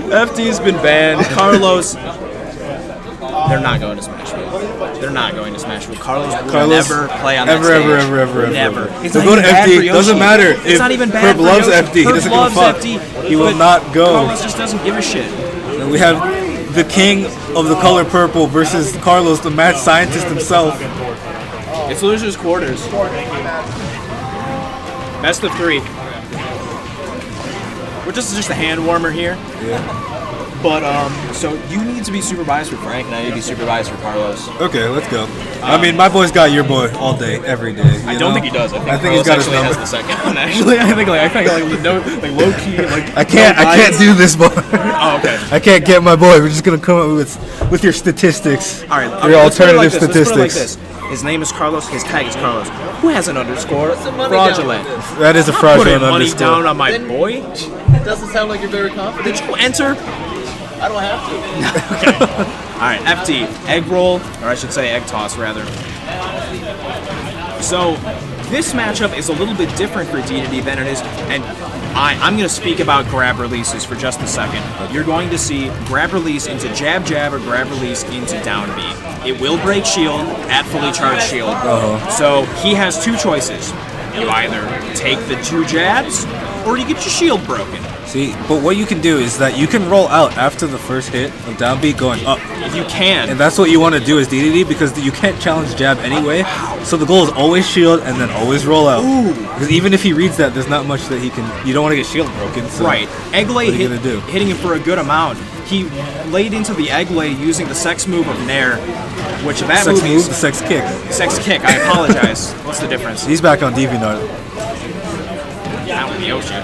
FD's been banned. Carlos, they're not going to Smashville. They're not going to Smashville. Carlos will never play on that stage. Ever. Never. It's So not go to even bad for FD. Yoshi. Doesn't matter. It's not even bad Herb for loves Yoshi. FD. He doesn't give a fuck. FD, he will not go. Carlos just doesn't give a shit. And we have the king of the color purple versus Carlos, the mad scientist himself. It's losers quarters. Best of 3. This is just a hand warmer here. Yeah. But so you need to be super biased for Frank, and I need to be super biased for Carlos. Okay, let's go. I mean, my boy's got your boy all day, every day. I don't think he does. I think he's got his number. Has the second one. Actually, I think low key. I can't do this, boy. Oh, okay. I can't get my boy. We're just gonna come up with your statistics. All right. Your alternative statistics. Let's put it like this. His name is Carlos. His tag is Carlos. Who has an underscore? Fraudulent. That is a fraudulent money underscore. Down on my boy. It doesn't sound like you're very confident. Did you enter? I don't have to. Okay. All right. FT. Egg roll, or I should say egg toss, rather. So this matchup is a little bit different for Dedede than it is, and I'm going to speak about grab releases for just a second. You're going to see grab release into jab jab or grab release into down B. It will break shield at fully charged shield. So he has 2 choices. You either take the 2 jabs or you get your shield broken. See, but what you can do is that you can roll out after the first hit of down B going up. If you can. And that's what you want to do as Dedede because you can't challenge jab anyway. So the goal is always shield and then always roll out. Ooh. Because even if he reads that, there's not much that he can. You don't want to get shield broken. So right. Egg lay hitting him for a good amount. He laid into the egg lay using the sex move of Nair, which that sex move is the sex kick. Sex kick. I apologize. What's the difference? He's back on DeviantArt. That would be Yoshi.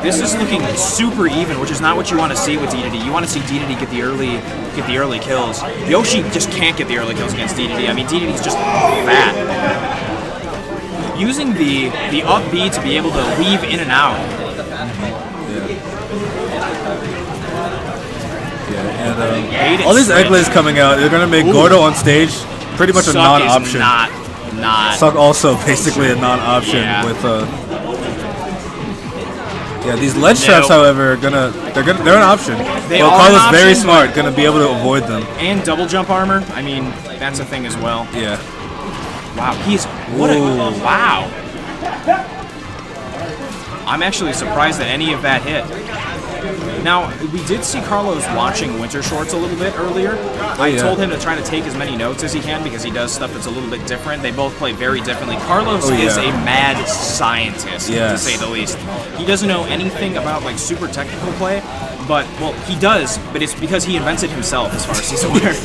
This is looking super even, which is not what you want to see with Dedede. You want to see Dedede get the early kills. Yoshi just can't get the early kills against Dedede. I mean, Dedede's just fat. Using the up B to be able to weave in and out. Yeah, and all these egg lays coming out, they're gonna make Gordo on stage pretty much a non-option. Not. Suck also basically a non-option with yeah, these ledge traps, however, are they're an option. Carlos very smart, gonna be able to avoid them. And double jump armor. I mean, that's a thing as well. Yeah. Wow, wow. I'm actually surprised that any of that hit. Now, we did see Carlos watching Winter Shorts a little bit earlier. I told him to try to take as many notes as he can because he does stuff that's a little bit different. They both play very differently. Carlos is a mad scientist, to say the least. He doesn't know anything about like super technical play, but, well, he does, but it's because he invents it himself as far as he's aware.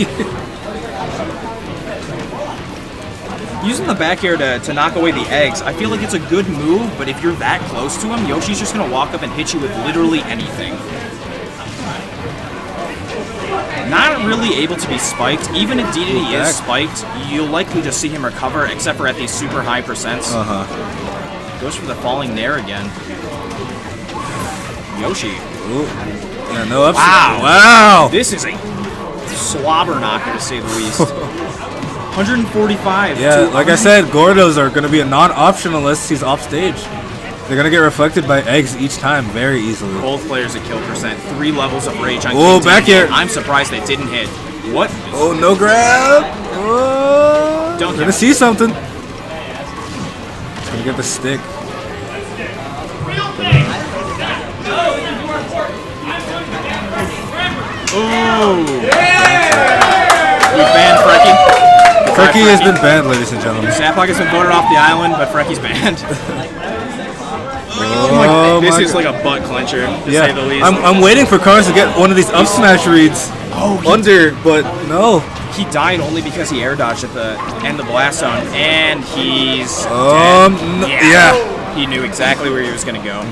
Using the back air to knock away the eggs, I feel like it's a good move, but if you're that close to him, Yoshi's just going to walk up and hit you with literally anything. Not really able to be spiked. Even if Dedede is spiked, you'll likely just see him recover, except for at these super high percents. Goes for the falling Nair again. Yoshi. Ooh. Yeah, no upset. Wow. This is a slobber knocker, to say the least. 145. Yeah, like I said, Gordos are going to be a non-option unless he's off stage. They're going to get reflected by eggs each time very easily. Both players at kill percent. 3 levels of rage on King back here. I'm surprised they didn't hit. What? Oh, no grab. Oh. Don't Gonna see something. It's gonna get the stick. Oh. We banned Frecky. Frecky has been banned, ladies and gentlemen. Saplock has been voted off the island, but Frecky's banned. This is like a butt clencher, to say the least. I'm waiting for Carlos to get one of these up smash reads under, but no. He died only because he air dodged at the end of the blast zone, and he's dead. Yeah. He knew exactly where he was going to go.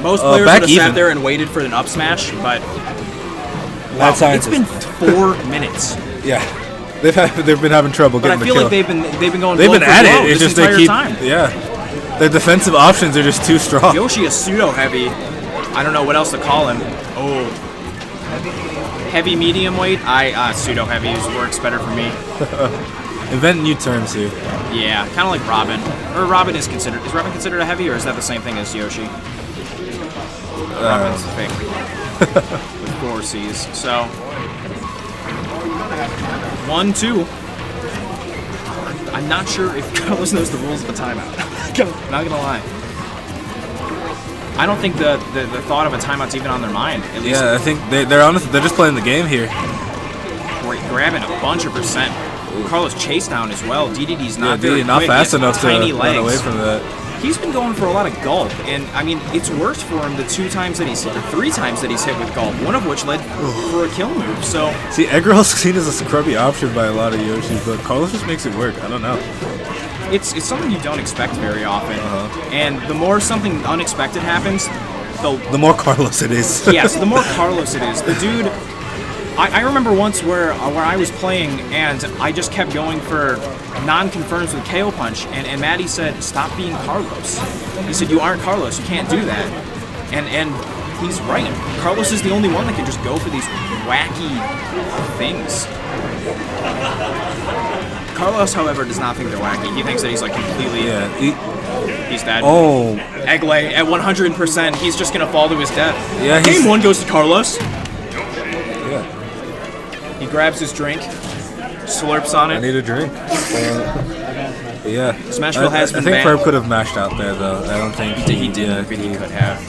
Most players would have sat there and waited for an up smash, but wow, it's been 4 minutes. Yeah. They've been having trouble getting the kill. But I feel like they've been going they've been at it. It's this just they keep time. Yeah. Their defensive options are just too strong. Yoshi is pseudo heavy. I don't know what else to call him. Oh. Heavy medium weight? Pseudo heavy works better for me. Invent new terms here. Yeah, kind of like Robin. Or Robin is Robin considered a heavy, or is that the same thing as Yoshi? Robin's fake. With 4 C's. So 1-2. I'm not sure if Carlos knows the rules of the timeout. Not gonna lie. I don't think the thought of a timeout's even on their mind. At least Yeah, I think they're honest. They're just playing the game here. grabbing a bunch of percent. Carlos chase down as well. Dedede's not very not quick. fast enough to tiny run away legs. from that. He's been going for a lot of gulp, and I mean, it's worked for him the 3 times that he's hit with gulp, one of which led for a kill move. So see, egg roll's seen as a scrubby option by a lot of Yoshis, but Carlos just makes it work. I don't know. it's something you don't expect very often, and the more something unexpected happens, the more Carlos it is. yes, the more Carlos it is. The dude. I remember once where I was playing and I just kept going for non-confirms with KO Punch, and Maddie said, "Stop being Carlos." He said, "You aren't Carlos. You can't do that." And he's right. Carlos is the only one that can just go for these wacky things. Carlos, however, does not think they're wacky. He thinks that he's like completely. Yeah. He's dead. Oh. Egglay at 100%. He's just gonna fall to his death. Yeah. Game 1 goes to Carlos. Yeah. He grabs his drink, slurps on I it. need a drink. Yeah. Smashville has been I think banned. Perp could have mashed out there, though. I don't think He didn't, yeah, but he could have.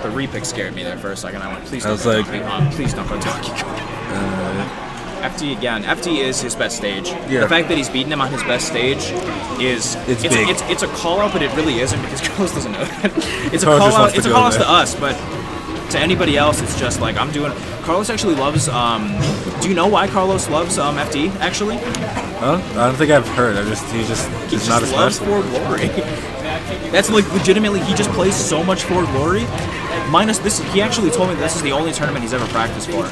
The repick scared me there for a second. I went, please I don't was go like- Donkey Kong. Please don't go Donkey Kong. FT again. FT is his best stage. Yeah. The fact that he's beaten him on his best stage is It's big. It's a call out, but it really isn't because Carlos doesn't know that. It's a Carlos call just out. wants to It's a go call out there. to us, but to anybody else, it's just like I'm doing. Carlos actually loves. Do you know why Carlos loves FT? Actually, Huh? I don't think I've heard. he he's just not as loves fast. Forward Glory. That's like legitimately, he just plays so much Forward Glory. Minus this, he actually told me this is the only tournament he's ever practiced for.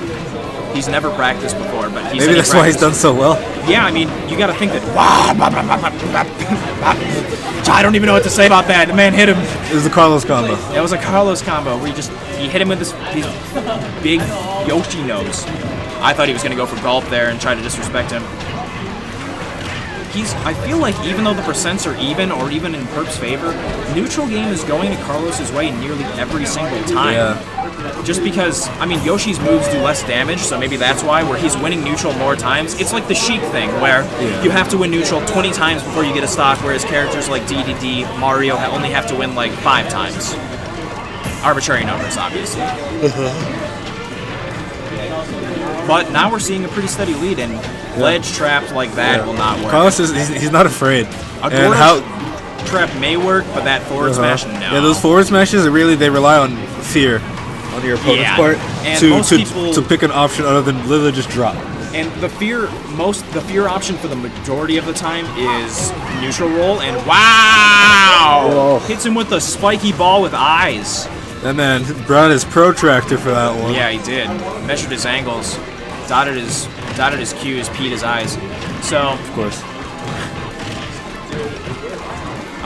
He's never practiced before, but he said Maybe he that's why he's practiced. done so well. Yeah, I mean, you got to think that. I don't even know what to say about that. The man hit him. It was the Carlos combo. That was a Carlos combo where he hit him with this big Yoshi nose. I thought he was going to go for gulp there and try to disrespect him. I feel like even though the percents are even, or even in Perp's favor, neutral game is going to Carlos's way nearly every single time. Yeah. Just because, I mean, Yoshi's moves do less damage, so maybe that's why, where he's winning neutral more times. It's like the Sheik thing, where you have to win neutral 20 times before you get a stock, whereas characters like Dedede, Mario only have to win like 5 times. Arbitrary numbers, obviously. But now we're seeing a pretty steady lead, and ledge traps like that will not work. Carlos he's not afraid. A And Gordo trap may work, but that forward smash, no. Yeah, those forward smashes they rely on fear on your opponent's Yeah, part and to most people- to pick an option other than literally just drop. And the fear option for the majority of the time is neutral roll, and wow! Whoa. Hits him with a spiky ball with eyes. And then brought his protractor for that one. Yeah, he did. Measured his angles, dotted his cues, peed his eyes. So, Of course.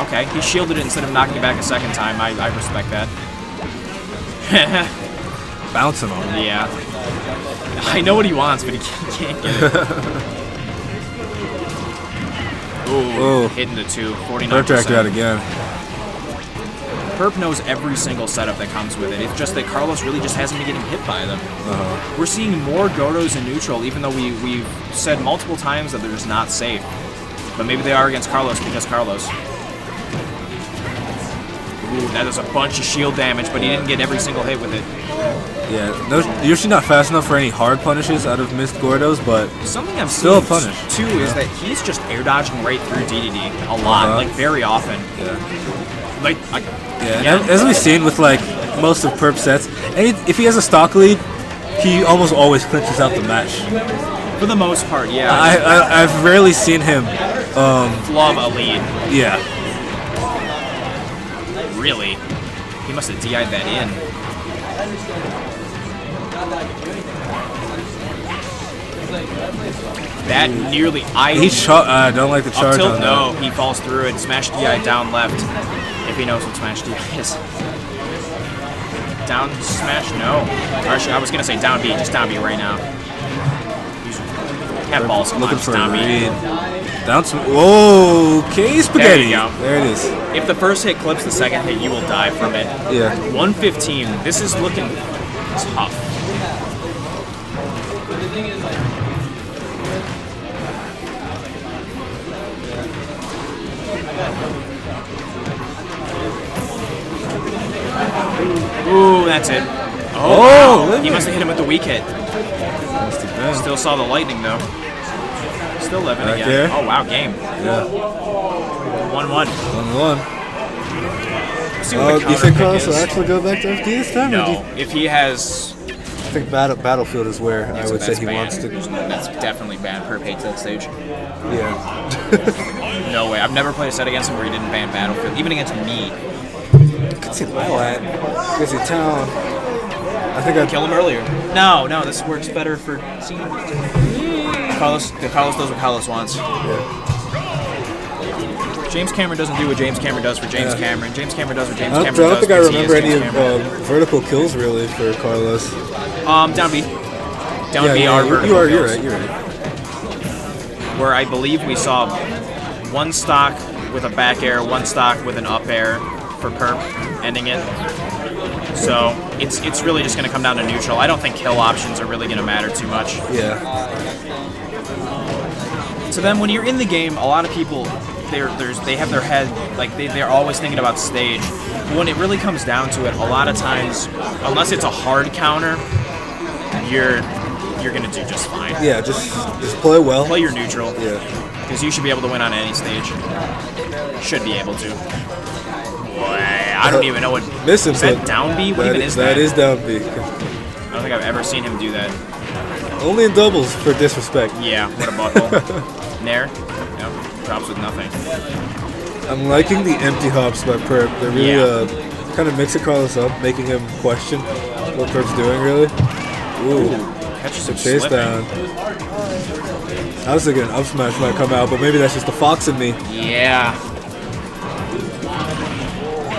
okay, he shielded it instead of knocking it back a second time. I respect that. Bouncing on him. Yeah. I know what he wants, but he can't get it. Ooh, hitting the 2, 49%. Protractor out again. Perp knows every single setup that comes with it. It's just that Carlos really just hasn't been getting hit by them. We're seeing more Godos in neutral, even though we've said multiple times that they're just not safe. But maybe they are against Carlos because Carlos. Ooh, that does a bunch of shield damage, but he didn't get every single hit with it. Yeah, no, Yoshi not fast enough for any hard punishes out of missed Gordos, but Something I'm Still a seeing punish. too is that he's just air dodging right through Dedede a lot, like very often. yeah. Like, Yeah, and as we've seen with like most of Perp's sets, if he has a stock lead, he almost always clinches out the match. for the most part, yeah. I've rarely seen him. Flub a lead. Yeah. Really? He must have DI'd that in. That nearly... I don't like the up charge tilt, on no, that. he falls through it. Smash DI down left. If he knows what smash DI is. Down smash, no. Actually, I was going to say down B, just down B right now. Have balls. Come Looking on, for a Tommy. read. Down some. Whoa, K spaghetti. There you go. There it is. If the first hit clips the second hit, you will die from it. Yeah. 115. This is looking tough. Ooh, that's it. Oh, wow. He must have hit him with the weak hit. Still saw the lightning though. Still living Right again. there. Oh wow, game. Yeah. 1-1. 1-1. See what the Do you think counter Carlos pick will is. actually go back to FD this time? Or do No, if he has, I think Battlefield is where I would say that's he banned. wants to. That's definitely banned per pay to that stage. Yeah. No way. I've never played a set against him where he didn't ban Battlefield, even against me. I could see Lilat. Because in town. I think I'd Kill him earlier. No, this works better for Carlos. Carlos does what Carlos wants. Yeah. James Cameron doesn't do what James Cameron does for James Cameron. James Cameron does what James I Cameron don't does. think I because he remember is any James of Cameron. vertical kills really for Carlos. Down B. Down B are vertical you're kills. right, you're right. Where I believe we saw one stock with a back air, one stock with an up air for perp, ending it. So it's really just going to come down to neutral. I don't think kill options are really going to matter too much. Yeah. So then when you're in the game, a lot of people, they have their head, like they're always thinking about stage. When it really comes down to it, a lot of times, unless it's a hard counter, you're going to do just fine. Yeah, just play well. Play your neutral. Yeah. Because you should be able to win on any stage. Should be able to. Boy, I don't even know what... Missing. Is that down B? What even is that? That is down B. I don't think I've ever seen him do that. Only in doubles for disrespect. Yeah, what a buckle. Nair? Yep, drops with nothing. I'm liking the empty hops by Perp. They're really kind of mixing Carlos up, making him question what Perp's doing, really. Ooh. Catches him Chase slipping. down. I was thinking up smash might come out, but maybe that's just the fox in me. Yeah.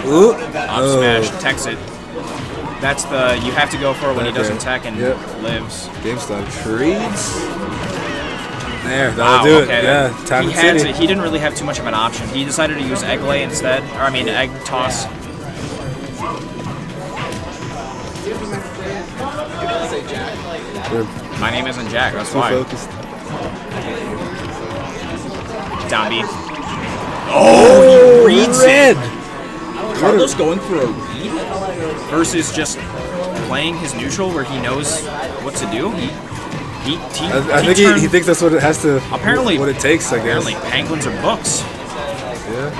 Ooh. Up smash, techs it. That's the you have to go for it when he doesn't tech and lives. GameStop trades. There, that'll Wow, do okay. it. Yeah, time He and had city. to, he didn't really have too much of an option. He decided to use egg lay instead, or I mean egg toss. We're My name isn't Jack, that's too why. focused. Down B. Oh, he reads red. it. Carlos going for a read versus just playing his neutral where he knows what to do. I think he thinks that's what it has to. Apparently, what it takes. I guess. Apparently, penguins are books. Yeah.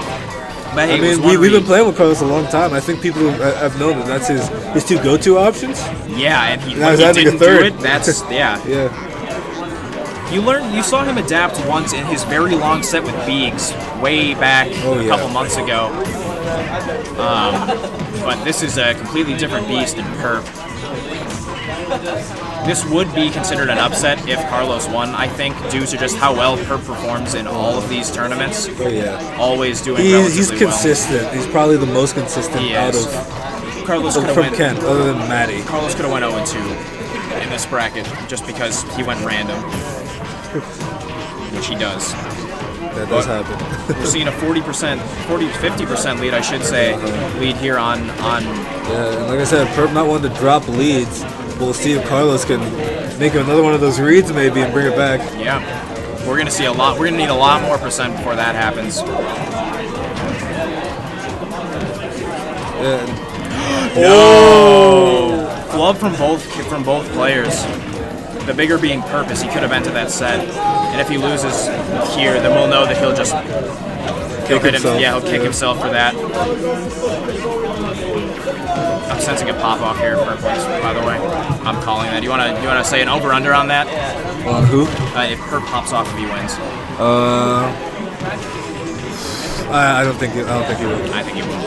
But hey, I mean, we've been playing with Carlos a long time. I think people have known that that's his two go-to options. Yeah, and he, Now when he's he adding a didn't do third. it. That's yeah. Yeah. You saw him adapt once in his very long set with Biggs way back a couple months ago. But this is a completely different beast in Perp. This would be considered an upset if Carlos won, I think, due to just how well Perp performs in all of these tournaments. Oh yeah. Always doing He's relatively consistent. well. He's probably the most consistent He out is. of Carlos could have from went. Ken, other than Matty. Carlos could have went 0-2 in this bracket just because he went random, which he does. That does happen. We're seeing a 50% lead, I should say, lead here on. Yeah, and like I said, Perp not one to drop leads. We'll see if Carlos can make another one of those reads maybe and bring it back. Yeah, we're gonna see a lot. We're gonna need a lot more percent before that happens. Yeah. No! Flub from both players. The bigger being Purpose, he could have entered that set. And if he loses here, then we'll know that he'll just Kick himself. he'll kick himself for that. I'm sensing a pop off here, Purpose. By the way, I'm calling that. You wanna say an over under on that? On who? If Perp pops off, if he wins. I don't think he will. I think he will.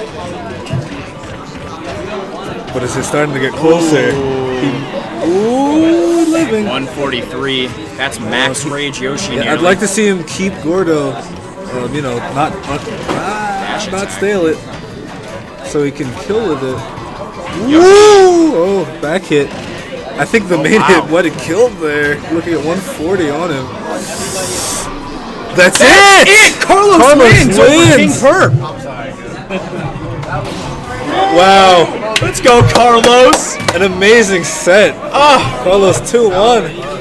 But it's starting to get closer. Ooh, living. 143. That's max rage Yoshi. Yeah, I'd like to see him keep Gordo, not attack. stale it, so he can kill with it. Yoshi. Woo! Oh, back hit. I think the main wow. hit, what it killed there. Looking at 140 on him. That's it! Carlos wins over King wins. Perp. Wow. Let's go, Carlos. An amazing set. Carlos 2-1.